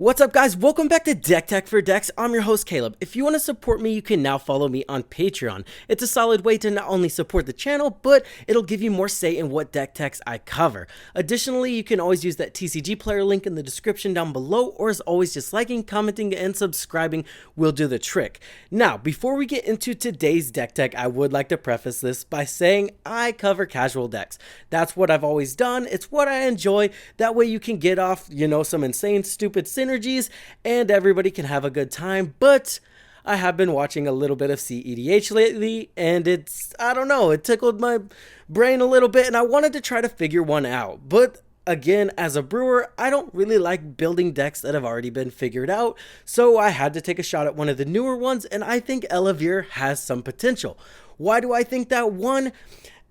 What's up guys, welcome back to Deck Tech for Decks. I'm your host Caleb. If you want to support me, you can now follow me on Patreon. It's a solid way to not only support the channel, but it'll give you more say in what deck techs I cover. Additionally, you can always use that TCGplayer link in the description down below, or as always, just liking, commenting, and subscribing will do the trick. Now, before we get into today's deck tech, I would like to preface this by saying I cover casual decks. That's what I've always done, it's what I enjoy, that way you can get off, some insane, stupid synergies, and everybody can have a good time. But I have been watching a little bit of CEDH lately, and I don't know, it tickled my brain a little bit, and I wanted to try to figure one out. But again, as a brewer, I don't really like building decks that have already been figured out, so I had to take a shot at one of the newer ones, and I think Ellivere has some potential. Why do I think that? One,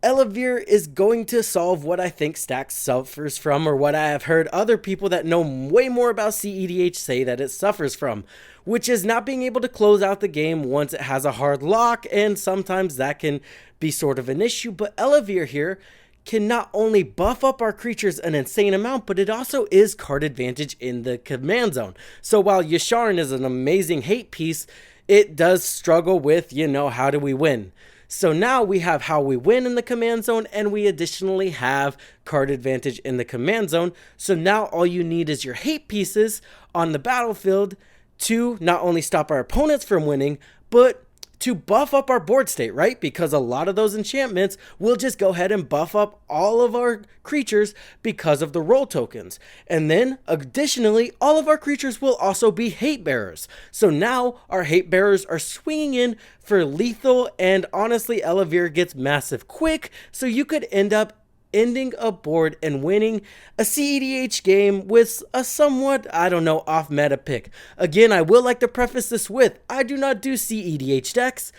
Ellivere is going to solve what I think Stax suffers from, or what I have heard other people that know way more about CEDH say that it suffers from, which is not being able to close out the game once it has a hard lock, and sometimes that can be sort of an issue. But Ellivere here can not only buff up our creatures an insane amount, but it also is card advantage in the command zone. So while Yasharn is an amazing hate piece, it does struggle with, how do we win? So now we have how we win in the command zone, and we additionally have card advantage in the command zone. So now all you need is your hate pieces on the battlefield to not only stop our opponents from winning, but to buff up our board state, right? Because a lot of those enchantments will just go ahead and buff up all of our creatures because of the role tokens. And then additionally, all of our creatures will also be hate bearers. So now our hate bearers are swinging in for lethal, and honestly, Ellivere gets massive quick. So you could end up ending a board and winning a CEDH game with a somewhat, off meta pick. Again, I will like to preface this with, I do not do CEDH decks,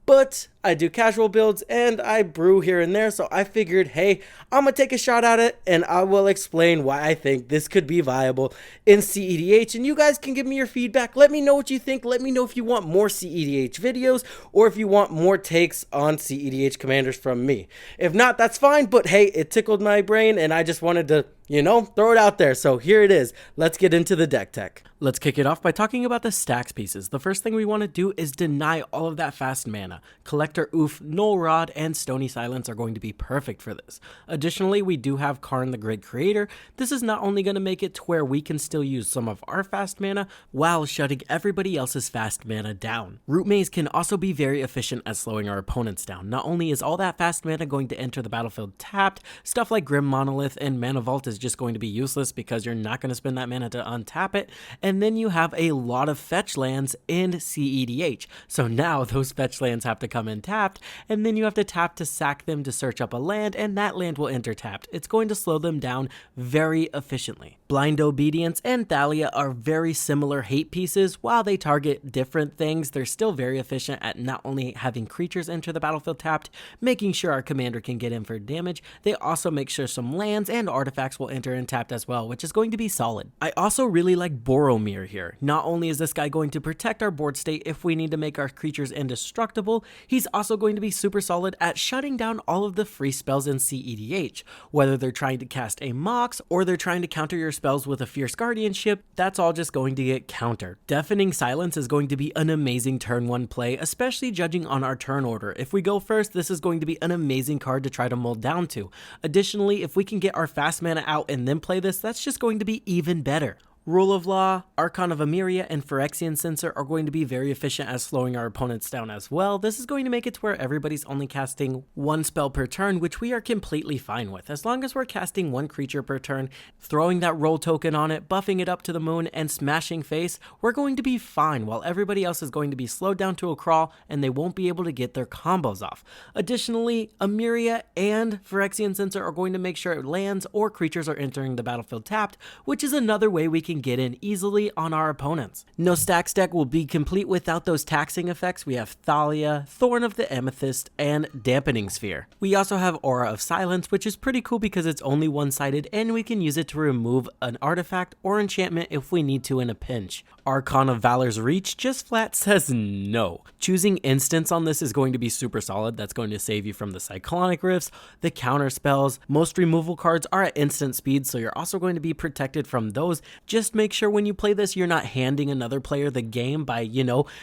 but I do casual builds and I brew here and there, so I figured, hey, I'm gonna take a shot at it and I will explain why I think this could be viable in CEDH, and you guys can give me your feedback. Let me know what you think. Let me know if you want more CEDH videos or if you want more takes on CEDH commanders from me. If not, that's fine, but hey, it tickled my brain and I just wanted to, throw it out there. So here it is. Let's get into the deck tech. Let's kick it off by talking about the Stax pieces. The first thing we want to do is deny all of that fast mana. Collector Oof, Null Rod, and Stony Silence are going to be perfect for this. Additionally, we do have Karn the Great Creator. This is not only going to make it to where we can still use some of our fast mana while shutting everybody else's fast mana down. Root Maze can also be very efficient at slowing our opponents down. Not only is all that fast mana going to enter the battlefield tapped, stuff like Grim Monolith and Mana Vault is just going to be useless because you're not going to spend that mana to untap it. And then you have a lot of fetch lands in CEDH. So now those fetch lands have to come in tapped, and then you have to tap to sack them to search up a land, and that land will enter tapped. It's going to slow them down very efficiently. Blind Obedience and Thalia are very similar hate pieces. While they target different things, they're still very efficient at not only having creatures enter the battlefield tapped, making sure our commander can get in for damage, they also make sure some lands and artifacts will enter in tapped as well, which is going to be solid. I also really like Boromir here. Not only is this guy going to protect our board state if we need to make our creatures indestructible, he's also going to be super solid at shutting down all of the free spells in CEDH. Whether they're trying to cast a Mox or they're trying to counter your spells with a Fierce Guardianship, that's all just going to get countered. Deafening Silence is going to be an amazing turn 1 play, especially judging on our turn order. If we go first, this is going to be an amazing card to try to mold down to. Additionally, if we can get our fast mana out and then play this, that's just going to be even better. Rule of Law, Archon of Emeria, and Phyrexian Censer are going to be very efficient at slowing our opponents down as well. This is going to make it to where everybody's only casting one spell per turn, which we are completely fine with. As long as we're casting one creature per turn, throwing that roll token on it, buffing it up to the moon, and smashing face, we're going to be fine, while everybody else is going to be slowed down to a crawl, and they won't be able to get their combos off. Additionally, Emeria and Phyrexian Censer are going to make sure lands or creatures are entering the battlefield tapped, which is another way we can get in easily on our opponents. No Stax deck will be complete without those taxing effects. We have Thalia, Thorn of the Amethyst, and Dampening Sphere. We also have Aura of Silence, which is pretty cool because it's only one-sided and we can use it to remove an artifact or enchantment if we need to in a pinch. Archon of Valor's Reach just flat says no. Choosing instants on this is going to be super solid. That's going to save you from the Cyclonic Rifts, the counter spells. Most removal cards are at instant speed, so you're also going to be protected from those. Just just make sure when you play this, you're not handing another player the game by,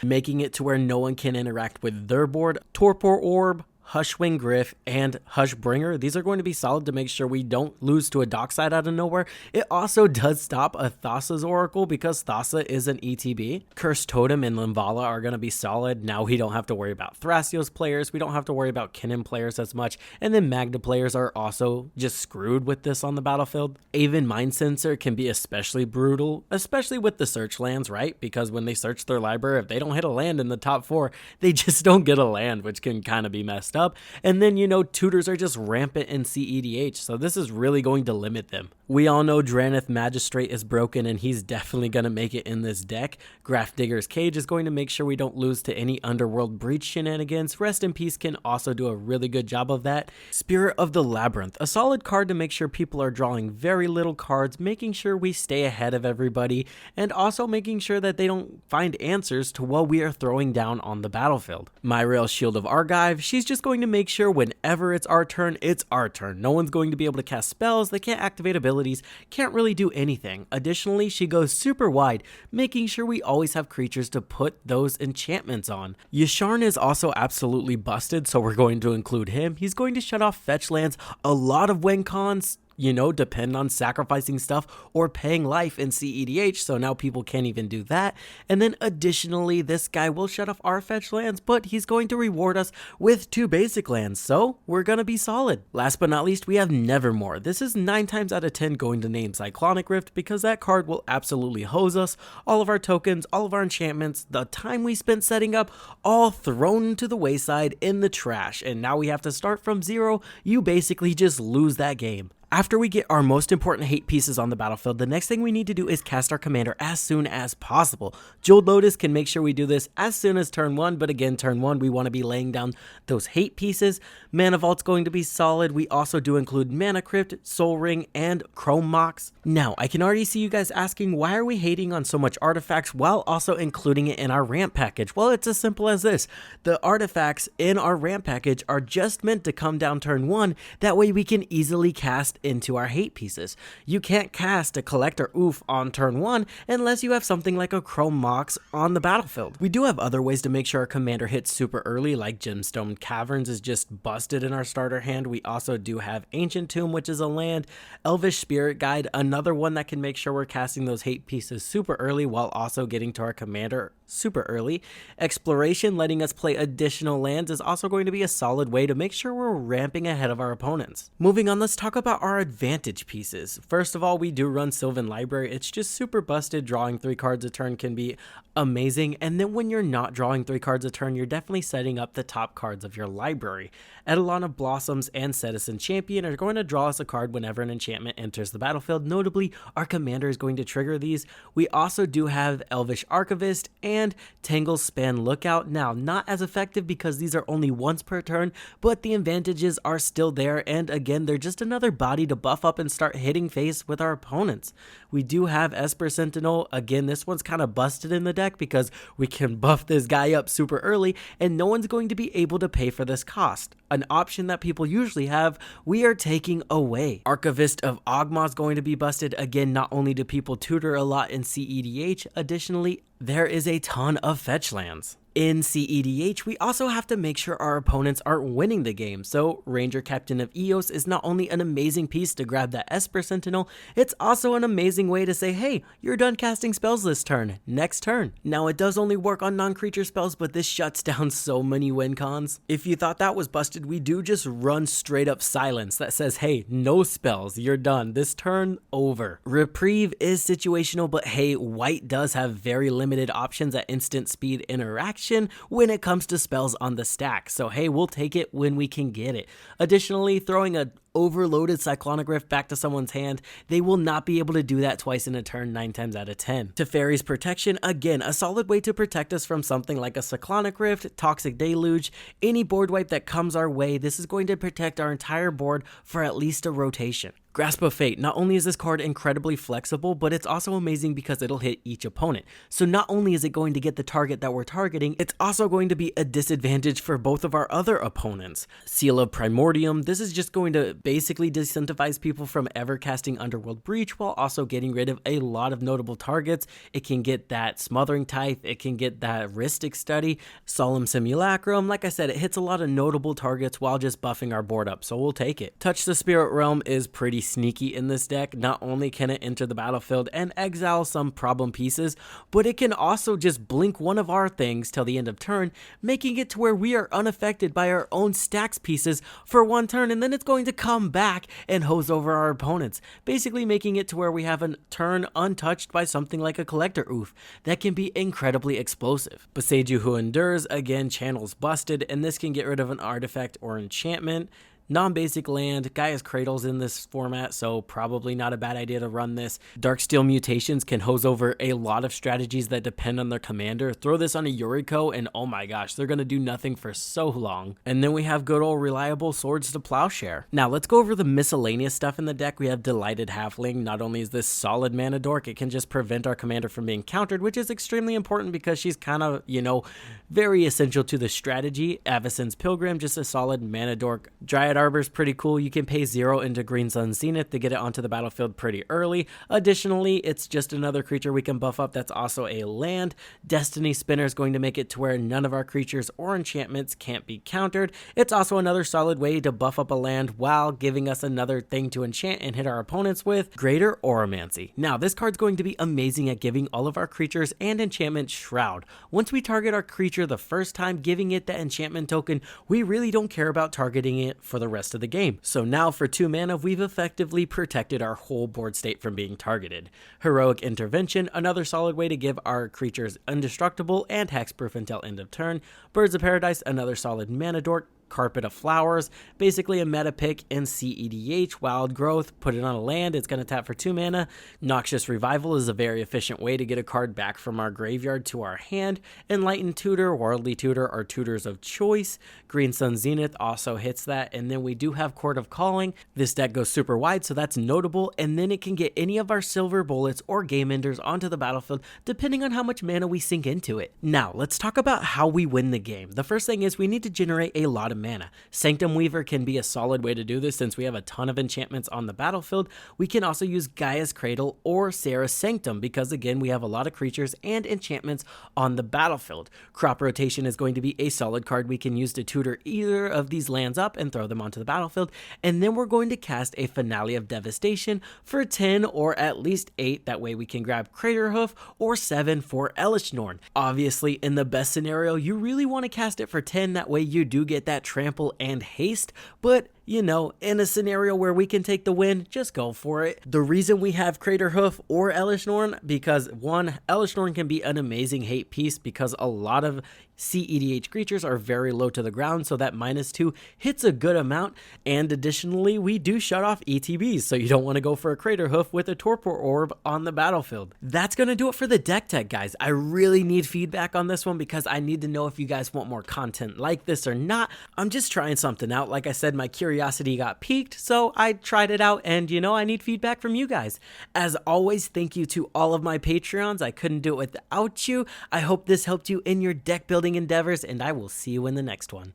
making it to where no one can interact with their board. Torpor Orb, Hushwing Griff, and Hushbringer. These are going to be solid to make sure we don't lose to a Dockside out of nowhere. It also does stop a Thassa's Oracle because Thassa is an ETB. Cursed Totem and Limvala are going to be solid. Now we don't have to worry about Thrasios players. We don't have to worry about Kinnan players as much. And then Magda players are also just screwed with this on the battlefield. Aven Mind Sensor can be especially brutal, especially with the search lands, right? Because when they search their library, if they don't hit a land in the top 4, they just don't get a land, which can kind of be messed up. And then, tutors are just rampant in CEDH, so this is really going to limit them. We all know Draneth Magistrate is broken, and he's definitely going to make it in this deck. Grafdigger's Cage is going to make sure we don't lose to any Underworld Breach shenanigans. Rest in Peace can also do a really good job of that. Spirit of the Labyrinth, a solid card to make sure people are drawing very little cards, making sure we stay ahead of everybody, and also making sure that they don't find answers to what we are throwing down on the battlefield. Myrael Shield of Argive, she's just going to make sure whenever it's our turn, it's our turn. No one's going to be able to cast spells, they can't activate abilities, can't really do anything. Additionally, she goes super wide, making sure we always have creatures to put those enchantments on. Yasharn is also absolutely busted, so we're going to include him. He's going to shut off fetch lands, a lot of win cons, depend on sacrificing stuff or paying life in CEDH, so now people can't even do that. And then additionally, this guy will shut off our fetch lands, but he's going to reward us with 2 basic lands, so we're gonna be solid. Last but not least, we have Nevermore. This is 9 times out of 10 going to name Cyclonic Rift because that card will absolutely hose us. All of our tokens, all of our enchantments, the time we spent setting up, all thrown to the wayside in the trash, and now we have to start from 0. You basically just lose that game. After we get our most important hate pieces on the battlefield, the next thing we need to do is cast our commander as soon as possible. Jeweled Lotus can make sure we do this as soon as turn 1, but again, turn 1, we want to be laying down those hate pieces. Mana Vault's going to be solid. We also do include Mana Crypt, Soul Ring, and Chrome Mox. Now, I can already see you guys asking, why are we hating on so much artifacts while also including it in our ramp package? Well, it's as simple as this. The artifacts in our ramp package are just meant to come down turn 1, that way we can easily cast into our hate pieces. You can't cast a Collector Oof on turn 1 unless you have something like a Chrome Mox on the battlefield. We do have other ways to make sure our commander hits super early, like Gemstone Caverns is just busted in our starter hand. We also do have Ancient Tomb, which is a land, Elvish Spirit Guide, another one that can make sure we're casting those hate pieces super early while also getting to our commander super early. Exploration, letting us play additional lands, is also going to be a solid way to make sure we're ramping ahead of our opponents. Moving on, let's talk about our advantage pieces. First of all, we do run Sylvan Library. It's just super busted. Drawing 3 cards a turn can be amazing, and then when you're not drawing 3 cards a turn, you're definitely setting up the top cards of your library. Eidolon of Blossoms and Citizen Champion are going to draw us a card whenever an enchantment enters the battlefield. Notably, our commander is going to trigger these. We also do have Elvish Archivist and Tangle Span Lookout. Now, not as effective because these are only once per turn, but the advantages are still there, and again, they're just another body to buff up and start hitting face with our opponents. We do have Esper Sentinel. Again, this one's kind of busted in the deck because we can buff this guy up super early and no one's going to be able to pay for this cost. An option that people usually have, we are taking away. Archivist of Ogma is going to be busted. Again, not only do people tutor a lot in CEDH, additionally, there is a ton of fetch lands. In CEDH, we also have to make sure our opponents aren't winning the game, so Ranger Captain of Eos is not only an amazing piece to grab that Esper Sentinel, it's also an amazing way to say, hey, you're done casting spells this turn, next turn. Now, it does only work on non-creature spells, but this shuts down so many win cons. If you thought that was busted, we do just run straight up silence that says, hey, no spells, you're done, this turn, over. Reprieve is situational, but hey, white does have very limited options at instant speed interaction when it comes to spells on the stack, so hey, we'll take it when we can get it. Additionally, throwing a overloaded Cyclonic Rift back to someone's hand, they will not be able to do that twice in a turn 9 times out of 10. Teferi's Protection, again, a solid way to protect us from something like a Cyclonic Rift, Toxic Deluge, any board wipe that comes our way. This is going to protect our entire board for at least a rotation. Grasp of Fate, not only is this card incredibly flexible, but it's also amazing because it'll hit each opponent. So not only is it going to get the target that we're targeting, it's also going to be a disadvantage for both of our other opponents. Seal of Primordium, this is just going to basically disincentivize people from ever casting Underworld Breach while also getting rid of a lot of notable targets. It can get that Smothering Tithe, it can get that Rhystic Study, Solemn Simulacrum. Like I said, it hits a lot of notable targets while just buffing our board up, so we'll take it. Touch the Spirit Realm is pretty sneaky in this deck. Not only can it enter the battlefield and exile some problem pieces, but it can also just blink one of our things till the end of turn, making it to where we are unaffected by our own Stax pieces for one turn, and then it's going to come back and hose over our opponents, basically making it to where we have a turn untouched by something like a Collector Oof that can be incredibly explosive. Boseiju Who Endures, again, channels busted, and this can get rid of an artifact or enchantment. Non-basic land, Gaia's Cradle's in this format, so probably not a bad idea to run this. Darksteel Mutations can hose over a lot of strategies that depend on their commander. Throw this on a Yuriko and oh my gosh, they're going to do nothing for so long. And then we have good old reliable Swords to Plowshare. Now let's go over the miscellaneous stuff in the deck. We have Delighted Halfling. Not only is this solid mana dork, it can just prevent our commander from being countered, which is extremely important because she's kind of, you know, very essential to the strategy. Avacyn's Pilgrim, just a solid mana dork. Dryad Arbor's pretty cool. You can pay 0 into Green Sun Zenith to get it onto the battlefield pretty early. Additionally, it's just another creature we can buff up that's also a land. Destiny Spinner is going to make it to where none of our creatures or enchantments can't be countered. It's also another solid way to buff up a land while giving us another thing to enchant and hit our opponents with. Greater Oromancy. Now, this card's going to be amazing at giving all of our creatures and enchantment Shroud. Once we target our creature the first time, giving it the enchantment token, we really don't care about targeting it for the rest of the game. So now for 2 mana, we've effectively protected our whole board state from being targeted. Heroic Intervention, another solid way to give our creatures indestructible and hexproof until end of turn. Birds of Paradise, another solid mana dork. Carpet of Flowers, basically a meta pick in CEDH. Wild Growth, put it on a land, it's going to tap for 2 mana. Noxious Revival is a very efficient way to get a card back from our graveyard to our hand. Enlightened Tutor, Worldly Tutor are tutors of choice. Green Sun Zenith also hits that, and then we do have Court of Calling. This deck goes super wide, so that's notable, and then it can get any of our Silver Bullets or Game Enders onto the battlefield, depending on how much mana we sink into it. Now, let's talk about how we win the game. The first thing is we need to generate a lot of mana. Sanctum Weaver can be a solid way to do this since we have a ton of enchantments on the battlefield. We can also use Gaia's Cradle or Sarah's Sanctum because again we have a lot of creatures and enchantments on the battlefield. Crop Rotation is going to be a solid card we can use to tutor either of these lands up and throw them onto the battlefield, and then we're going to cast a Finale of Devastation for 10 or at least 8. That way we can grab Craterhoof or 7 for Elish Norn. Obviously in the best scenario you really want to cast it for 10, that way you do get that trample and haste, but you know, in a scenario where we can take the win, just go for it. The reason we have Craterhoof or Elish Norn, because one, Elish Norn can be an amazing hate piece because a lot of CEDH creatures are very low to the ground, so that -2 hits a good amount, and additionally we do shut off ETBs, so you don't want to go for a Craterhoof with a Torpor Orb on the battlefield. That's going to do it for the deck tech, guys. I really need feedback on this one because I need to know if you guys want more content like this or not. I'm just trying something out. Like I said, my curiosity got piqued, so I tried it out, and you know, I need feedback from you guys. As always, thank you to all of my Patreons. I couldn't do it without you. I hope this helped you in your deck building endeavors, and I will see you in the next one.